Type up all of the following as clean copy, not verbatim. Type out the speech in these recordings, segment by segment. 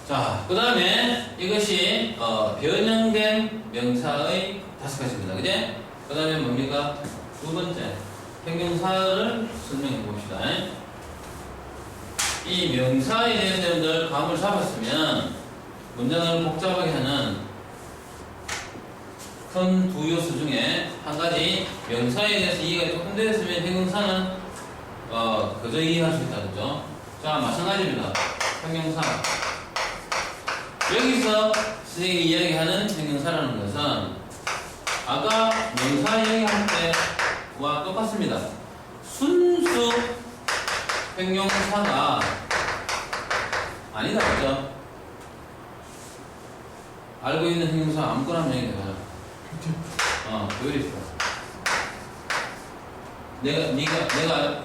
자, 그 다음에 이것이 변형된 명사의 5가지입니다. 그제? 그 다음에 뭡니까? 두 번째, 형용사를 설명해 봅시다. 이 명사에 대해서 여러분들 감을 잡았으면 문장을 복잡하게 하는 큰 두 요소 중에 한 가지 명사에 대해서 이해가 조금 되었으면 형용사는 그저 이해할 수 있다. 그죠? 자, 마찬가지입니다. 형용사. 여기서 선생님이 이야기하는 형용사라는 것은 아까 명사 이야기할 때와 똑같습니다. 순수 형용사가 아니다. 그죠? 알고 있는 형용사 아무거나 하면 얘기해봐요. 그걸 있어. 내가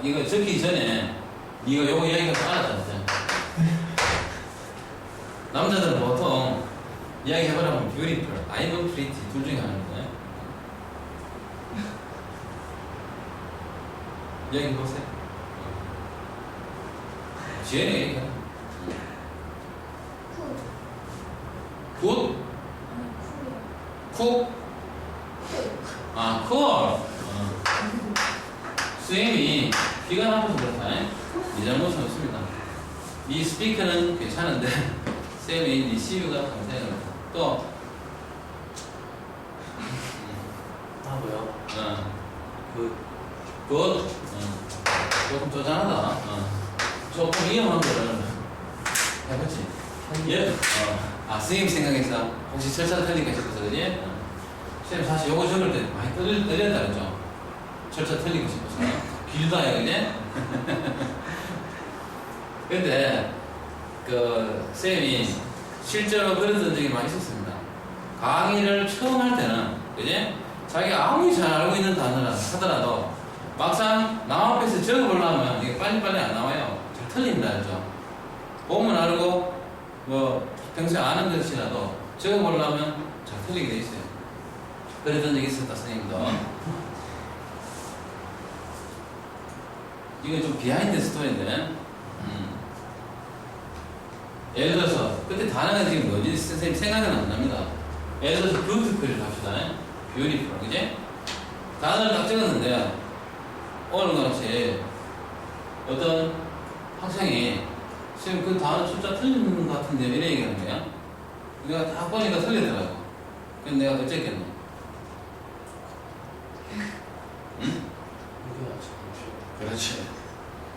이거 적기 전에 네가 요거 이야기가 알았잖아. 남자들은 보통 이야기해보라면 beautiful, I know pretty 둘 중에 하나인데 이야기해보세요. 지혜는 얘기해. 굿? 쿡? 쿨. 선생님이 귀가 나빠서 그렇다. 네 잘못은 없습니다. 이 스피커는 괜찮은데 쌤이 리시브가 감사해요. 또 하고요. 굿. 조금 쪼잔하다. 조금 위험한 거를 해봤지. 예. 선생님 생각해서 혹시 철자 틀리니까 싶어서 그지? 선생님 사실 요거 적을 때 많이 떨렸다 그랬죠? 철자 틀리고 싶어서 길다 해 그지? 근데 쌤이 실제로 그랬던 적이 많이 있었습니다. 강의를 처음 할 때는 그지? 자기가 아무리 잘 알고 있는 단어라 하더라도 막상 남 앞에서 적어보려면 이게 빨리빨리 안 나와요. 잘 틀린다 그죠? 보면 알고 평소에 아는 것이라도 적어보려면 잘 틀리게 돼 있어요. 그랬던 적이 있었다, 선생님도. 이건 좀 비하인드 스토리인데, 예를 들어서, 그때 단어가 지금 뭐지? 선생님 생각은 안 납니다. 예를 들어서 뷰티풀을 합시다. 뷰티풀, 그지? 단어를 딱 적었는데, 오늘 같이 어떤 학생이 지금 그 단어 숫자 틀리는 것 같은데 이래 얘기하는 거야. 내가 딱 보니까 틀리더라고. 그럼 내가 어쨌겠노? 응? 그렇지.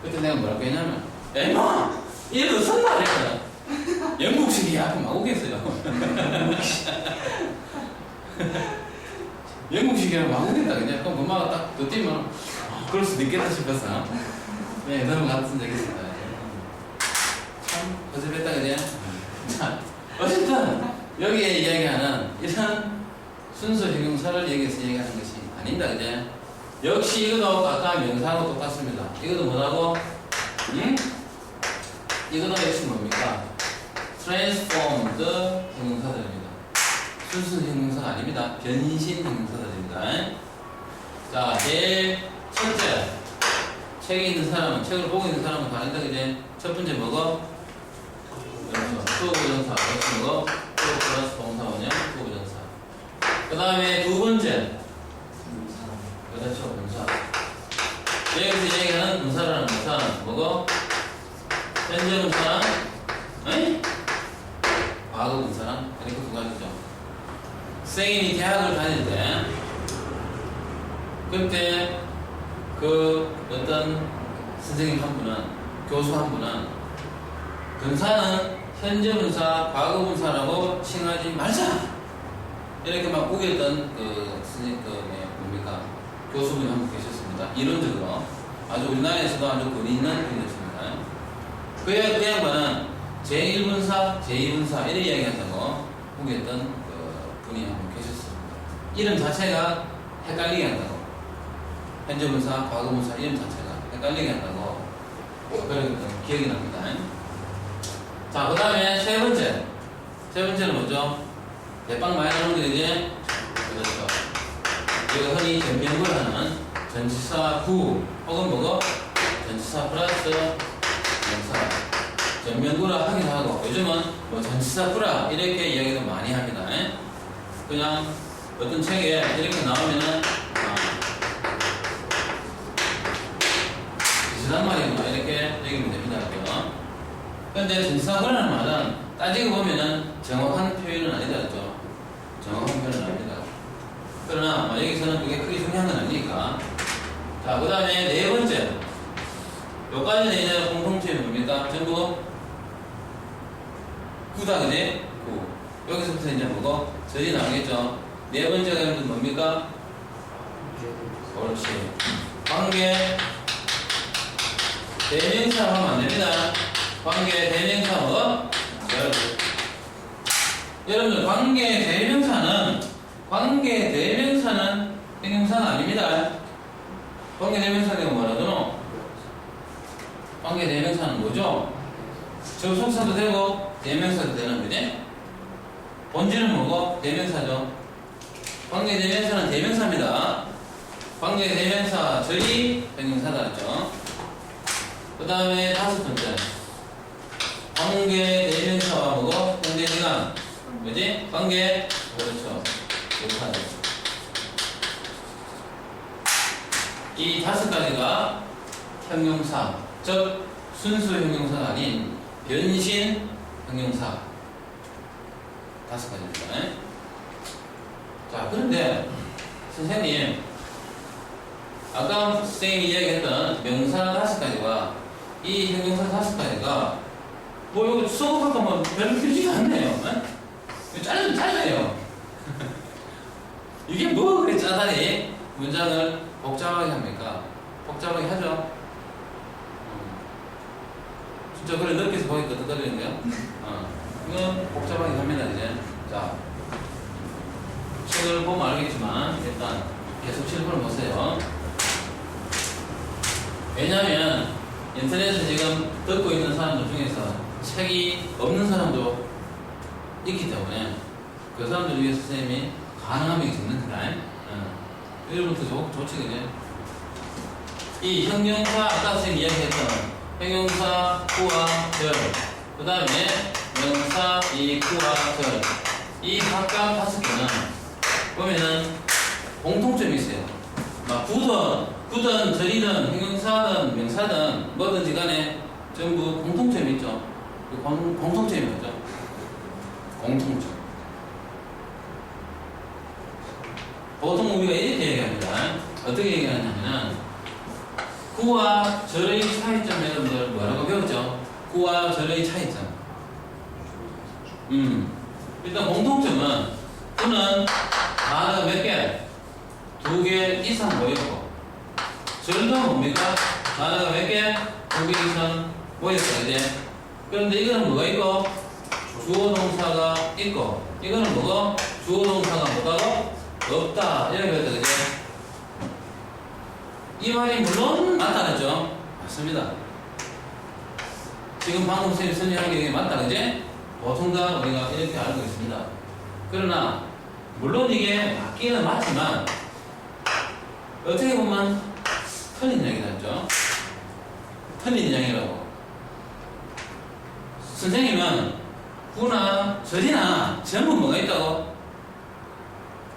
그때 내가 뭐라고 했냐면 에마! 얘도 썼나? 이랬거든. 영국식이야. 그럼 막 오겠어요. 영국식이라고 막 오겠다. 그냥 그럼 엄마가 딱 덧띄면 그럴 수도 있겠다 싶어서 네, 너무 같은 적이 있습니다. 참 거짓했다 그지? 자, 어쨌든 여기에 이야기하는 이런 순수 형용사를 여기서 얘기하는 것이 아닙니다. 그지? 역시 이것도 아까 명사하고 똑같습니다. 이것도 뭐라고? 응? 이것도 역시 뭡니까? transformed 형용사들입니다. 순수 형용사가 아닙니다. 변신 형용사들입니다. 자, 제일 첫째, 책에 있는 사람은, 책을 보고 있는 사람은 다 안다, 그지? 첫 번째 뭐고? 투부정사. 역시 뭐고? 투 플러스 동사 원형, 투부정사. 그 다음에 두 번째, 그렇죠, 동사. 여기서 얘기하는 동사라는 것은 뭐고? 현재 동사랑, 과거 동사랑, 이렇게 두 가지죠. 선생님이 대학을 다닐 때, 그때 어떤 선생님 한 분은, 교수 한 분은 분사는 현재 분사, 과거 분사라고 칭하지 말자! 이렇게 막 우겼던 선생님, 뭡니까? 교수분이 한 분 계셨습니다. 이론적으로. 아주 우리나라에서도 아주 권위 있는 분이었습니다. 그 양반은 제1분사, 제2분사, 이렇게 이야기한다고 우겼던 분이 한 분 계셨습니다. 이름 자체가 헷갈리게 한다고. 현재 분사, 과거 분사 이름 자체가 헷갈리게 한다고 그런 기억이 납니다. 자, 그 다음에 세 번째는 뭐죠? 대빵 많이 나오는 게 이제 그렇죠. 우리가 흔히 변명구를 하는 전치사 구 혹은 뭐고? 전치사 플러스 명사 전면구라 하긴 하고 요즘은 뭐 전치사 꾸라 이렇게 이야기도 많이 합니다. 그냥 어떤 책에 이렇게 나오면은 비슷한 말이구나 이렇게 얘기하면 됩니다. 그런데 전치사 꾸라는 말은 따지고 보면은 정확한 표현은 아니다. 그죠? 정확한 표현은 아닙니다. 그러나 여기서는 그게 크게 중요한 건 아니니까. 자, 그 다음에 네 번째. 요까지는 이제 공통점이 뭡니까? 전부 구다, 그지? 구. 여기서부터 이제 뭐고? 절이 나오겠죠? 네 번째가 여러분 뭡니까? 옳지. 관계, 대명사 하면 안 됩니다. 관계, 대명사 뭐? 절. 여러분들, 관계, 대명사는 형용사가 아닙니다. 관계, 대명사가 뭐라더노? 관계, 대명사는 뭐죠? 접속사도 되고, 대명사도 되는 거지? 본질은 뭐고? 대명사죠. 관계, 대명사는 대명사입니다. 관계, 대명사, 절이 형용사다 했죠. 그 다음에 다섯 번째. 관계, 대명사와 뭐고? 현대시간. 뭐지? 관계, 그렇죠. 역할. 이 다섯 가지가 형용사, 즉 순수 형용사가 아닌 변신 형용사. 다섯 가지입니다. 자, 그런데 선생님, 아까 선생님이 이야기했던 명사 다섯 가지와 이 형용사 다섯 가지가 뭐 이거 수업하고 뭐 별로 길지가 않네요. 짧아요. 이게 뭐 그래 짜다니 문장을 복잡하게 합니까? 복잡하게 하죠. 진짜 그래 넓게서 보니까 끄떡거리는데요. 이건 복잡하게 합니다 이제. 자, 책을 보면 알겠지만 일단 계속 실물을 보세요. 왜냐하면 인터넷에 지금 듣고 있는 사람들 중에서 책이 없는 사람도 있기 때문에 그 사람들 위해서 선생님이 가능하면 적는 거다. 여러분도 좋지 그죠? 이 형용사 아까 선생님 이야기했던 형용사 구와 절, 그 다음에 명사 이 구와 절, 이 각각 다섯 개는 보면은 공통점이 있어요. 막 구든 절이든 형용사든 명사든 뭐든지 간에 전부 공통점이 있죠. 그 공통점이 뭐죠? 공통점. 보통 우리가 이렇게 얘기합니다. 어떻게 얘기하냐면 구와 절의 차이점 여러분들 뭐라고 배웠죠? 구와 절의 차이점. 일단 공통점은 구는 단어가 몇 개? 두 개 이상 모였고, 절도 뭡니까? 단어가 몇 개? 두 개 이상 모였어, 이제. 그런데 이거는 뭐가 있고? 주어 동사가 있고, 이거는 뭐고? 주어 동사가 뭐다고? 없다. 이렇게 배웠다, 그지? 이 말이 물론 맞다겠죠? 맞습니다. 지금 방금 선생님이 설명한 게 맞다, 그지? 보통 다 우리가 이렇게 알고 있습니다. 그러나, 물론 이게 맞기는 맞지만, 어떻게 보면 틀린 이야기다 했죠? 틀린 이야기라고. 선생님은 구나 절이나 전부 뭐가 있다고?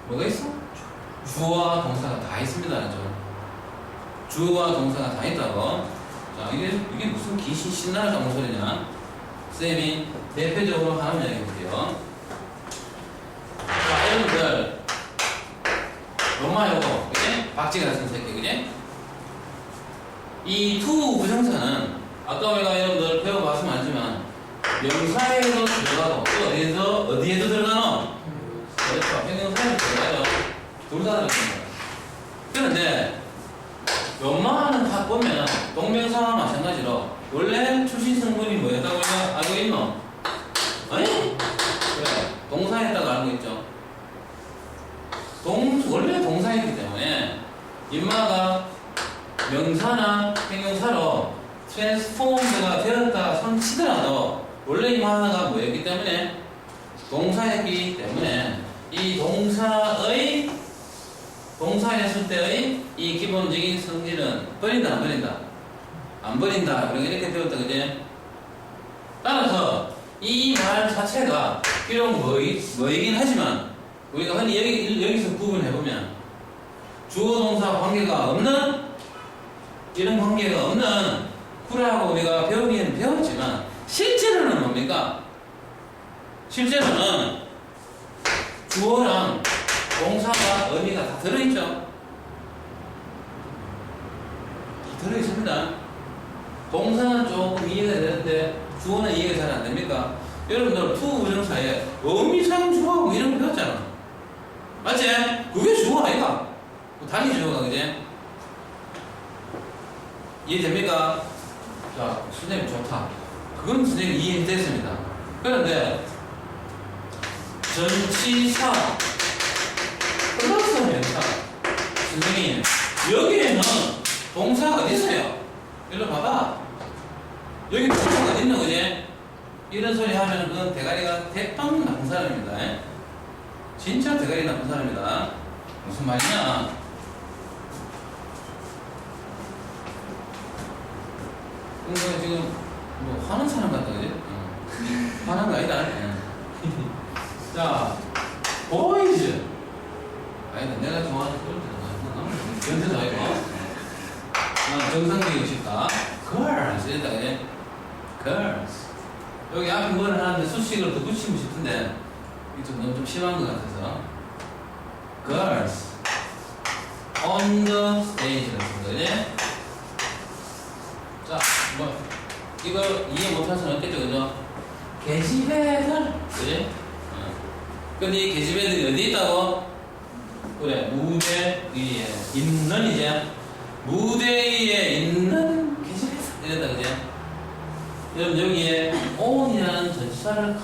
뭐가 있어? 주어와 동사가 다 있습니다. 그죠? 주어와 동사가 다 있다고. 자, 이게 무슨 귀신 신나는 정소리냐? 쌤이 대표적으로 하는 이야기 볼게요. 자, 여러분들. 로마 요거, 그지? 박쥐가 같은 새끼, 그지? 이 투 부정사는 아까 우리가 여러분들 배워봤으면 알지만 명사에도 들어가고 또 어디에도 들어가노? 그렇죠. 형용사에도 들어가죠. 둘 다 들어갑니다. 그런데 웬만하는 다 보면 동명사와 마찬가지로 원래 출신 성분이 뭐였다고 우리가 알고 있노? 아니? 그래. 동사에다가 알고 있죠. 원래 동사이기 때문에 인마가 명사나 형용사로 트랜스포먼드가 되었다 손치더라도 원래 인마가 뭐였기 때문에 동사였기 때문에 이 동사였을 때의 이 기본적인 성질은 버린다 안 버린다? 안 버린다. 이렇게 배웠다 그지? 따라서 이 말 자체가 비록 뭐이긴 하지만 우리가 흔히 여기서 구분해보면 주어 동사 관계가 없는 이런 관계가 없는 구라고 우리가 배우기는 배웠지만 실제로는 뭡니까? 실제로는 주어랑 동사가 의미가 다 들어있죠? 다 들어있습니다. 동사는 조금 이해가 되는데 주어는 이해가 잘 안 됩니까? 여러분들 투 부정사에 의미상 주어 뭐 이런 거 배웠잖아. 맞지? 그게 주어 아이가? 단위 주어가 그지? 이해됩니까? 자, 선생님 좋다. 그건 선생님 이해됐습니다. 그런데 전치사 플러스 명사 선생님 여기에는 동사가 어디 있어요? 일로 봐봐. 여기 동사가 어디 있는 거지? 이런 소리 하면 그건 대가리가 대빵 나쁜 사람입니다. 진짜 대가리 나쁜 사람이다. 무슨 말이냐? 그러니까 지금 뭐 화난 사람 같다 그지? 화난 거 아니다. 자, 보이즈. 아니다, 내가 좋아하는 그런 연주도 아니고. 정상적이고 싶다. girls 이랬다 그지? girls. 여기 앞에 뭐를 하는데 수식을 더 붙이고 싶은데 이게 너무 좀 심한 것 같아서 girls on the stage라고 쓴 거지? 자, 뭐 이거 이해 못할 수는 없겠죠, 그죠? 계집애들, 그지? 근데 이 계집애들이 어디 있다고? 그래, 무대 위에 있는 이제 무대 위에 있는 계집애들 이랬다, 그지? 여러분 여기에 on이라는 전치사를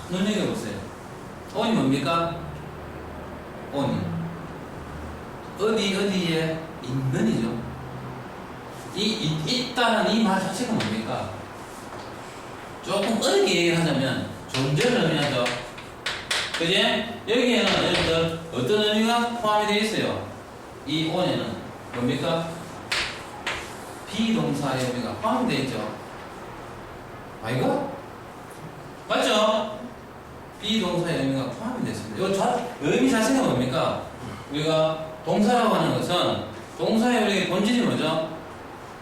눈여겨보세요. on이 뭡니까? on이 어디에 있는이죠. 있다는 이 말 자체가 뭡니까? 조금 어렵게 얘기하자면 존재를 의미하죠. 그지? 여기에는 여러분들 어떤 의미가 포함이 되어 있어요? 이 on에는 뭡니까? 비동사의 의미가 포함이 되어 있죠. 아이가? 맞죠? 비동사의 의미가 포함이 됐습니다. 이 의미 자체가 뭡니까? 우리가 동사라고 하는 것은 동사의 우리의 본질이 뭐죠?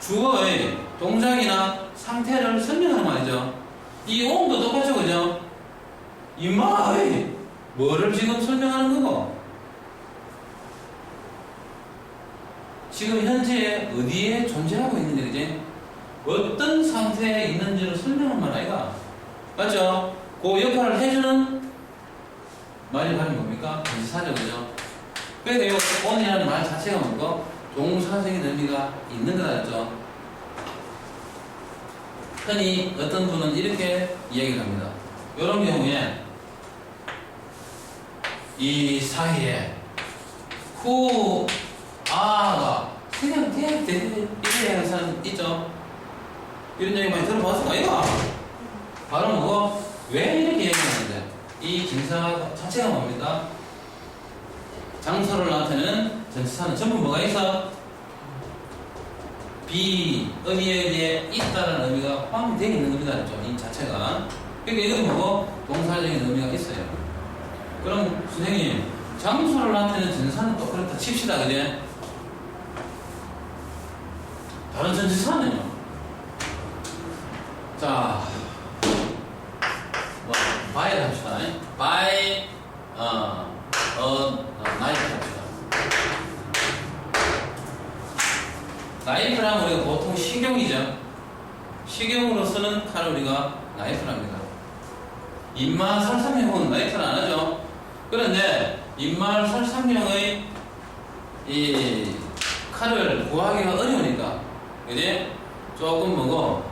주어의 동작이나 상태를 설명하는 말이죠. 이 on도 똑같죠, 그죠? 임마의 뭐를 지금 설명하는 거고? 지금 현재 어디에 존재하고 있는지, 그지? 어떤 상태에 있는지를 설명한 말 아이가? 맞죠? 그 역할을 해주는 말이 바로 뭡니까? 전치사죠, 그죠? 그러니까 이 on이라는 말 자체가 뭔가 동사적인 의미가 있는 거 같죠? 흔히 어떤 분은 이렇게 이야기를 합니다. 이런 경우에 이 사이에 who, are가 그냥 이렇게 하는 사람 있죠? 이런 얘기 많이 들어봤을 거 아이가? 바로 뭐고? 왜 이렇게 얘기하는데? 이 진사 자체가 뭡니까? 장소를 나타내는 전치사는 전부 뭐가 있어? 의미에 대해 있다는 의미가 포함이 되어 있는 겁니다. 이 자체가. 그러니까 이건 뭐고? 동사적인 의미가 있어요. 그럼 선생님, 장소를 나타내는 전치사는 또 그렇다 칩시다, 그제? 다른 전치사는요? 자, 뭐, by를 합시다. by, night 합시다. 나이프라면 우리가 보통 식용이죠. 식용으로 쓰는 칼을 우리가 나이프랍니다. 입마 설상용은 나이프를 안 하죠. 그런데 입마 설상용의 이 칼을 구하기가 어려우니까, 그지? 조금 뭐고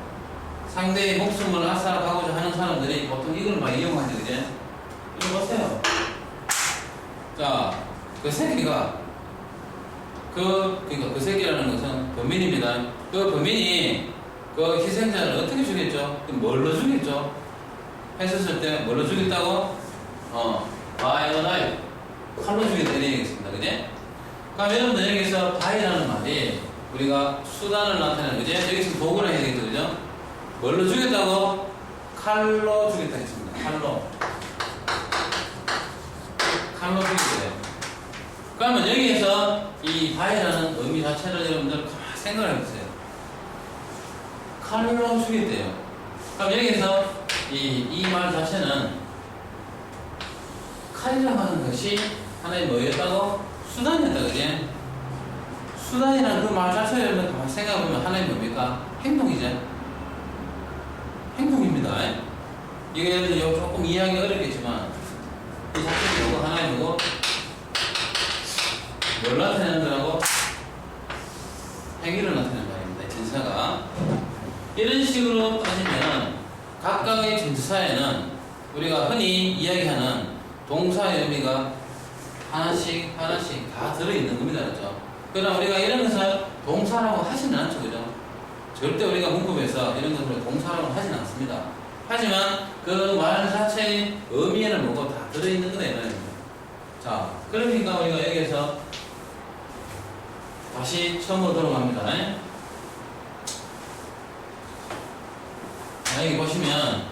상대의 목숨을 압살하고자 하는 사람들이 보통 이걸 많이 이용하죠, 그지? 이거 보세요. 자, 그 새끼가 그러니까 그 새끼라는 것은 범인입니다. 그 범인이 그 희생자를 어떻게 죽였죠? 뭘로 죽였죠? 했었을 때 뭘로 죽였다고? by a knife. 칼로 죽였다 이런 얘기겠습니다. 그지? 그럼 여러분들 여기서 by라는 말이 우리가 수단을 나타내는, 그지? 여기서 도구를 해야 되겠죠, 그죠? 뭘로 죽였다고? 칼로 주겠다 했습니다. 칼로 주겠대요. 그러면 여기에서 이 바이라는 의미 자체를 여러분들 가만히 생각을 해보세요. 칼로 주겠대요. 그럼 여기에서 이 말 자체는 칼이라고 하는 것이 하나의 뭐였다고? 수단이었다, 그지? 수단이라는 그 말 자체를 여러분 가만히 생각해보면 하나의 뭡니까? 행동이죠. 행동입니다. 이게 여러분들 조금 이해하기 어렵겠지만 이 자체는 이거 하나의 뭐고? 뭘 나타내는 거라고? 행위를 나타내는 말입니다. 전치사가. 이런 식으로 따지면 각각의 전치사에는 우리가 흔히 이야기하는 동사의 의미가 하나씩 다 들어있는 겁니다. 그렇죠? 그러나 우리가 이런 것을 동사라고 하지는 않죠. 그죠? 절대 우리가 문법에서 이런 것을 동사라고 하지는 않습니다. 하지만 그 말 자체의 의미에는 뭐고 다 들어있는 거다 이 말입니다. 자, 그러니까 우리가 여기에서 다시 처음으로 돌아갑니다. 자, 여기 보시면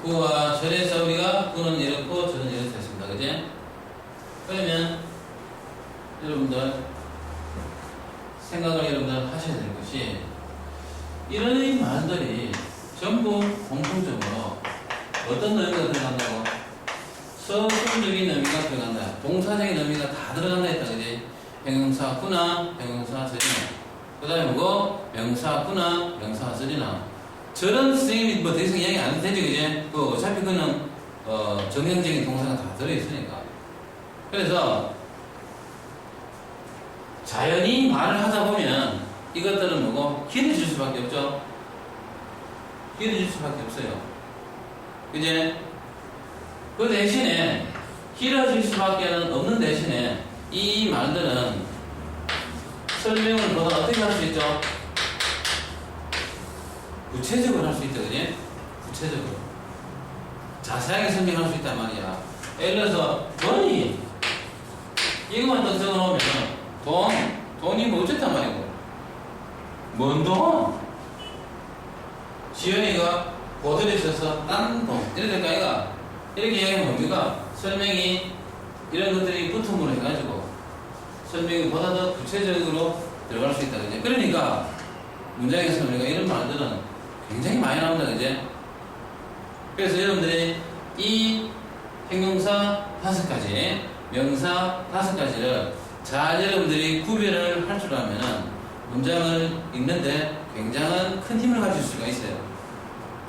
구와 절에서 우리가 구는 이렇고 절은 이렇게 했습니다. 그지? 그러면 여러분들 생각을 여러분들 하셔야 될 것이 이런 이 말들이 전부 공통적으로 어떤 의미가 들어간다고? 서술적인 의미가 들어간다. 동사적인 의미가 다 들어간다 했다. 그지? 형용사 구나 형용사 절이나 그 다음에 뭐고? 명사 구나 명사 절이나 저런 선생님이 뭐 더 이상 이야기 안 해도 되지. 그지? 그 어차피 그는 정형적인 동사가 다 들어있으니까. 그래서 자연히 말을 하다 보면 이것들은 뭐고? 길어질 수밖에 없죠. 길어질 수밖에 없어요. 그제? 그 대신에 길어질 수밖에 없는 대신에 이 말들은 설명을 보다 어떻게 할 수 있죠? 구체적으로 할 수 있죠. 그지? 구체적으로. 자세하게 설명할 수 있단 말이야. 예를 들어서 돈이 이거만 딱 적어놓으면 돈이 뭐 어쨌단 말이고 뭔 돈? 지연이가 보들에 있어서 딴 돈 이래 될까 이가 이렇게 얘기하면 뭡니까? 설명이 이런 것들이 붙음으로 해가지고 설명이 보다 더 구체적으로 들어갈 수 있다. 그지? 그러니까 문장에서 우리가 이런 말들은 굉장히 많이 나옵니다. 그지? 그래서 여러분들이 이 형용사 5가지, 명사 5가지를 잘 여러분들이 구별을 할 줄 알면은 문장을 읽는데 굉장한 큰 힘을 가질 수가 있어요.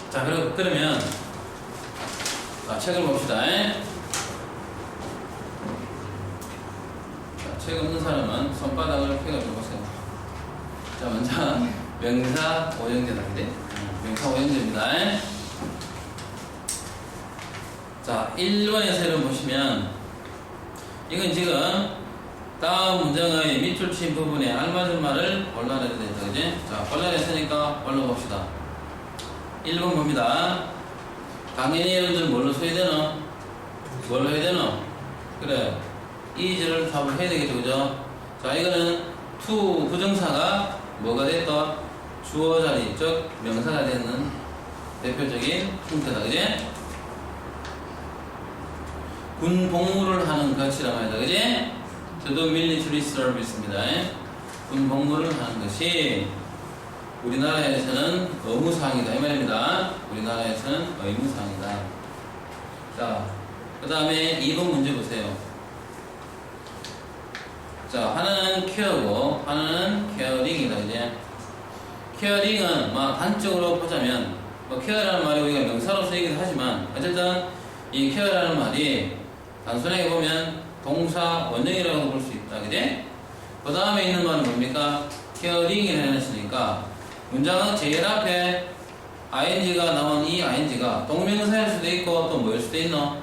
자, 그러면 책을 봅시다. 자, 책 없는 사람은 손바닥을 펴가지고 보세요. 자, 먼저 명사 오형제다. 명사 오형제입니다. 자, 1번에서 여러분 보시면 이건 지금 다음 문장의 밑줄 친 부분에 알맞은 말을 골라내야 된다. 그지? 자, 골라냈으니까 골라봅시다. 1번 봅니다. 당연히 여러분들 뭘로 써야 되노? 뭘로 해야 되노? 그래. is를 답을 해야 되겠죠. 그죠? 자, 이거는 to 부정사가 뭐가 됐다? 주어 자리, 즉 명사가 되는 대표적인 형태다. 그지? 군 복무를 하는 것이라고 합니다. 그지? To do military service입니다. 군 복무를 하는 것이 우리나라에서는 의무사항이다. 이 말입니다. 우리나라에서는 의무사항이다. 자, 그 다음에 2번 문제 보세요. 자, 하나는 케어고, 하나는 케어링이다. 이제 케어링은 단적으로 보자면, 케어라는 말이 우리가 명사로 쓰이기도 하지만, 어쨌든 이 케어라는 말이 단순하게 보면 동사 원형이라고 볼 수 있다. 그지? 그 다음에 있는 말은 뭡니까? 케어링이라고 했으니까 문장은 제일 앞에 ing가 나온 이 ing가 동명사일 수도 있고 또 뭐일 수도 있노?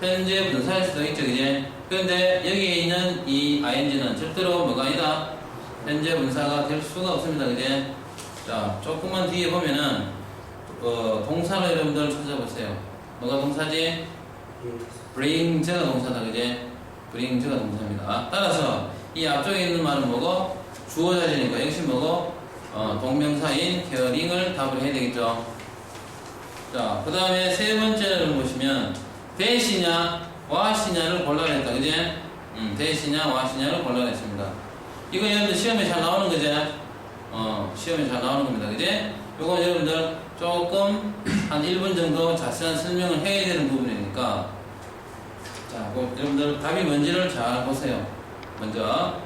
현재 분사일 수도 있죠. 그지? 그런데 여기에 있는 이 ing는 절대로 뭐가 아니다? 현재 분사가 될 수가 없습니다. 그지? 자, 조금만 뒤에 보면은 동사로 여러분들 찾아보세요. 뭐가 동사지? brings,가 동사다. 그지? brings,가 동사입니다. 따라서 이 앞쪽에 있는 말은 뭐고? 주어 자리니까 역시 뭐고? 동명사인 caring을 답을 해야 되겠죠. 자, 그 다음에 세 번째를 보시면 대시냐 와시냐를 골라냈다. 그지? 대시냐 와시냐를 골라냈습니다. 이거 여러분들 시험에 잘 나오는 거지? 시험에 잘 나오는 겁니다. 그지? 요거 여러분들 조금 한 1분 정도 자세한 설명을 해야 되는 부분이니까 자, 여러분들 답이 뭔지를 잘 보세요. 먼저